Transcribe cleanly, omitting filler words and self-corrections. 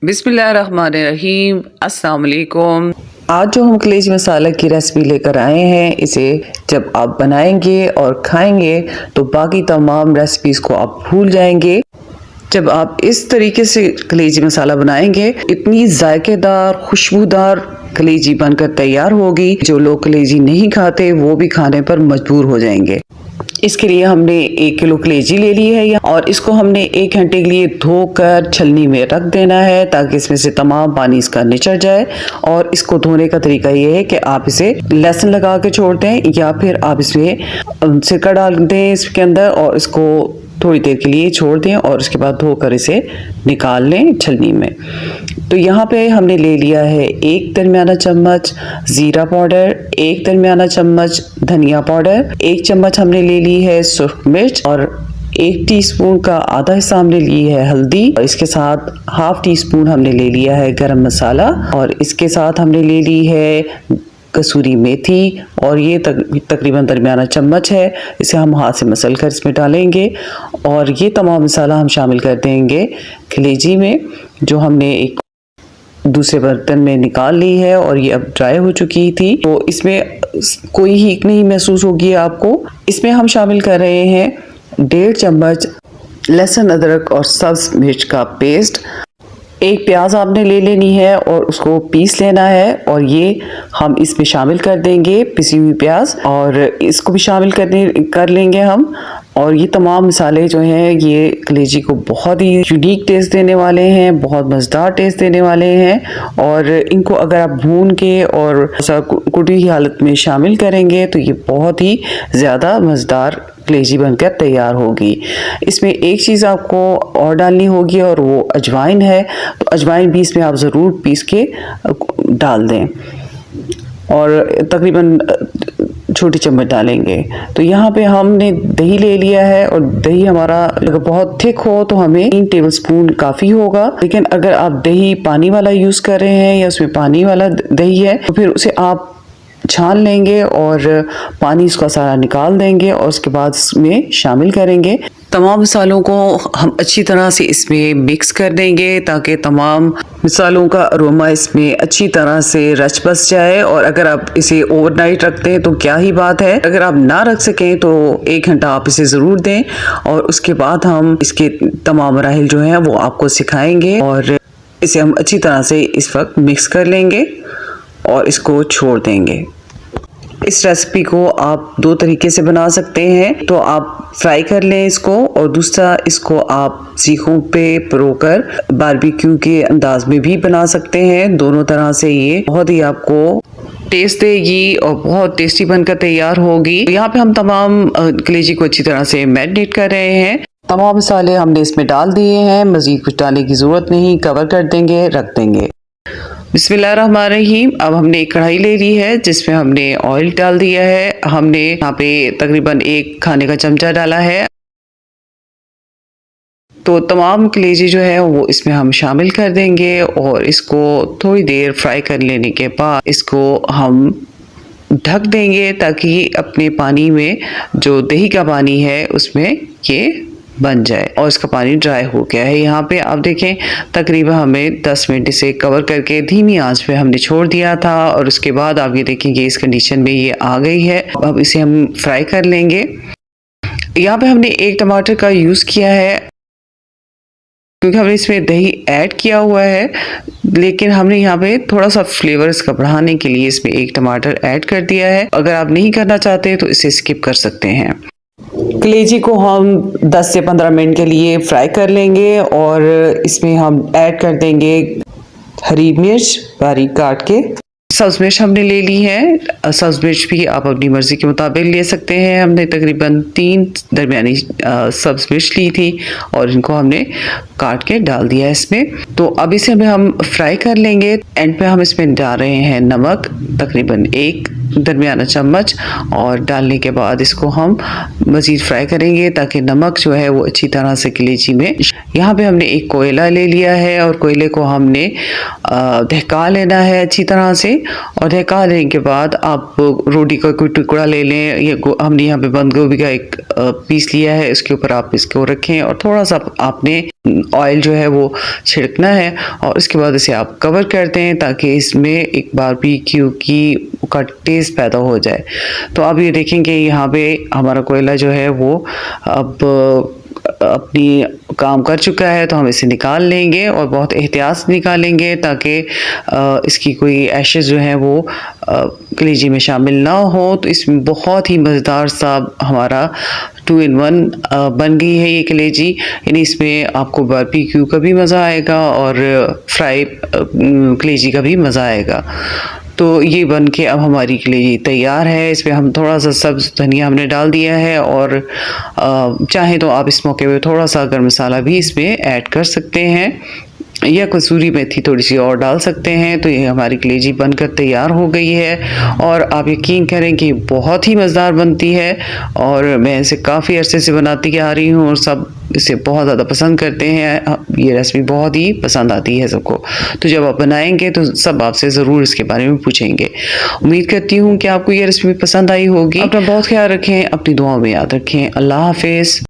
बिस्मिल्लाहिर्रहमानिर्रहीम, अस्सलाम वालेकुम। आज जो हम कलेजी मसाला की रेसिपी लेकर आए हैं, इसे जब आप बनाएंगे और खाएंगे तो बाकी तमाम रेसिपीज़ को आप भूल जाएंगे। जब आप इस तरीके से कलेजी मसाला बनाएंगे, इतनी जायकेदार खुशबूदार कलेजी बनकर तैयार होगी, जो लोग कलेजी नहीं खाते वो भी खाने पर मजबूर हो जाएंगे। इसके लिए हमने 1 किलो कलेजी ले ली है और इसको हमने 1 घंटे के लिए धोकर छलनी में रख देना है, ताकि इसमें से तमाम पानी इसका निचड़ जाए। और इसको धोने का तरीका ये है कि आप इसे लहसुन लगा के छोड़ दें, या फिर आप इसमें सिरका डाल दें इसके अंदर और इसको थोड़ी देर के लिए छोड़ दें और उसके बाद धोकर इसे निकाल लें छलनी में। तो यहाँ पे हमने ले लिया है 1 दरमियाना चम्मच ज़ीरा पाउडर, 1 दरमियाना चम्मच धनिया पाउडर, 1 चम्मच हमने ले ली है सुर्ख मिर्च और 1 टीस्पून का आधा हिस्सा हमने ली है हल्दी, और इसके साथ हाफ टीस्पून हमने ले लिया है गरम मसाला, और इसके साथ हमने ले ली है कसूरी मेथी, और ये तकरीबन दरमियाना चम्मच है। इसे हम हाथ से मसल कर इसमें डालेंगे और ये तमाम मसाला हम शामिल कर देंगे कलेजी में, जो हमने एक दूसरे बर्तन में निकाल ली है और ये अब ड्राई हो चुकी थी। तो इसमें कोई हीक नहीं महसूस होगी आपको। इसमें हम शामिल कर रहे हैं 1.5 चम्मच लहसुन अदरक और सब्ज मिर्च का पेस्ट। 1 प्याज आपने ले लेनी है और उसको पीस लेना है, और ये हम इसमें शामिल कर देंगे पिसी हुई प्याज, और इसको भी शामिल कर लेंगे हम। और ये तमाम मसाले जो हैं ये कलेजी को बहुत ही यूनिक टेस्ट देने वाले हैं, बहुत मज़ेदार टेस्ट देने वाले हैं। और इनको अगर आप भून के और कुटी हुई हालत में शामिल करेंगे तो ये बहुत ही ज़्यादा मज़ेदार कलेजी बनकर तैयार होगी। इसमें एक चीज़ आपको और डालनी होगी और वो अजवाइन है, तो अजवाइन भी इसमें आप ज़रूर पीस के डाल दें, और तकरीबन छोटी चम्मच डालेंगे। तो यहाँ पे हमने दही ले लिया है, और दही हमारा अगर बहुत थिक हो तो हमें 3 टेबलस्पून काफ़ी होगा। लेकिन अगर आप दही पानी वाला यूज़ कर रहे हैं या उसमें पानी वाला दही है, तो फिर उसे आप छान लेंगे और पानी इसका सारा निकाल देंगे, और उसके बाद इसमें शामिल करेंगे। तमाम मसालों को हम अच्छी तरह से इसमें मिक्स कर देंगे, ताकि तमाम मसालों का अरोमा इसमें अच्छी तरह से रच बस जाए। और अगर आप इसे ओवरनाइट रखते हैं तो क्या ही बात है, अगर आप ना रख सकें तो 1 घंटा आप इसे ज़रूर दें, और उसके बाद हम इसके तमाम मराहिल जो हैं वो आपको सिखाएंगे। और इसे हम अच्छी तरह से इस वक्त मिक्स कर लेंगे और इसको छोड़ देंगे। इस रेसिपी को आप 2 तरीके से बना सकते हैं, तो आप फ्राई कर लें इसको, और दूसरा इसको आप सीखों पे परोकर बारबेक्यू के अंदाज में भी बना सकते हैं। दोनों तरह से ये बहुत ही आपको टेस्ट देगी और बहुत टेस्टी बनकर तैयार होगी। यहाँ पे हम तमाम कलेजी को अच्छी तरह से मैरिनेट कर रहे हैं। तमाम मसाले हमने इसमें डाल दिए हैं, मज़ीद कुछ डालने की ज़रूरत नहीं, कवर कर देंगे, रख देंगे। बिस्मिल्लाहिर्रहमानिर्रहीम। अब हमने एक कढ़ाई ले ली है जिसमें हमने ऑयल डाल दिया है। हमने यहाँ पे तकरीबन 1 खाने का चमचा डाला है। तो तमाम कलेजी जो है वो इसमें हम शामिल कर देंगे, और इसको थोड़ी देर फ्राई कर लेने के बाद इसको हम ढक देंगे, ताकि अपने पानी में जो दही का पानी है उसमें ये बन जाए। और इसका पानी ड्राई हो गया है। यहाँ पे आप देखें तकरीबन हमें 10 मिनट इसे कवर करके धीमी आंच पे हमने छोड़ दिया था, और उसके बाद आप ये देखेंगे इस कंडीशन में ये आ गई है। अब इसे हम फ्राई कर लेंगे। यहाँ पे हमने 1 टमाटर का यूज़ किया है, क्योंकि हमने इसमें दही ऐड किया हुआ है, लेकिन हमने यहाँ पे थोड़ा सा फ्लेवर इसका बढ़ाने के लिए इसमें 1 टमाटर ऐड कर दिया है। अगर आप नहीं करना चाहते तो इसे स्किप कर सकते हैं। कलेजी को हम 10 से 15 मिनट के लिए फ्राई कर लेंगे, और इसमें हम ऐड कर देंगे हरी मिर्च बारीक काट के। सब्ज मिर्च हमने ले ली है। सब्ज मिर्च भी आप अपनी मर्ज़ी के मुताबिक ले सकते हैं। हमने तकरीबन 3 दरमियानी सब्ज मिर्च ली थी, और इनको हमने काट के डाल दिया है इसमें। तो अब इसे हम फ्राई कर लेंगे। एंड पे हम इसमें डाल रहे हैं नमक, तकरीबन 1 दरमियाना चम्मच, और डालने के बाद इसको हम मज़ीद फ्राई करेंगे, ताकि नमक जो है वो अच्छी तरह से कलेजी में। यहाँ पे हमने एक कोयला ले लिया है, और कोयले को हमने दहका लेना है अच्छी तरह से। और दहका लेने के बाद आप रोटी का कोई टुकड़ा ले लें, ये हमने यहाँ पे बंद गोभी का एक पीस लिया है, इसके ऊपर आप इसको रखें, और थोड़ा सा आपने ऑयल जो है वो छिड़कना है और उसके बाद इसे आप कवर करते हैं ताकि इसमें एक बारबेक्यू का टेस्ट पैदा हो जाए। तो आप ये देखेंगे यहाँ पे हमारा कोयला जो है वो अब अपनी काम कर चुका है, तो हम इसे निकाल लेंगे और बहुत एहतियात से निकालेंगे ताकि इसकी कोई एशेस जो हैं वो कलेजी में शामिल ना हो। तो इसमें बहुत ही मज़ेदार सा हमारा 2 in 1 बन गई है ये कलेजी। यानी इसमें आपको बारबेक्यू का भी मज़ा आएगा और फ्राई कलेजी का भी मज़ा आएगा। तो ये बन के अब हमारी कलेजी तैयार है। इसमें हम थोड़ा सा सब्ज़ धनिया हमने डाल दिया है और चाहे तो आप इस मौके पे थोड़ा सा गरम मसाला भी इसमें ऐड कर सकते हैं या कसूरी मेथी थोड़ी सी और डाल सकते हैं। तो ये हमारी कलेजी बनकर तैयार हो गई है और आप यकीन करें कि बहुत ही मज़ेदार बनती है और मैं इसे काफ़ी अरसे से बनाती आ रही हूँ और सब इसे बहुत ज़्यादा पसंद करते हैं। ये रेसिपी बहुत ही पसंद आती है सबको। तो जब आप बनाएंगे तो सब आपसे ज़रूर इसके बारे में पूछेंगे। उम्मीद करती हूँ कि आपको ये रेसिपी पसंद आई होगी। अपना बहुत ख्याल रखें, अपनी दुआओं में याद रखें। अल्लाह हाफिज़।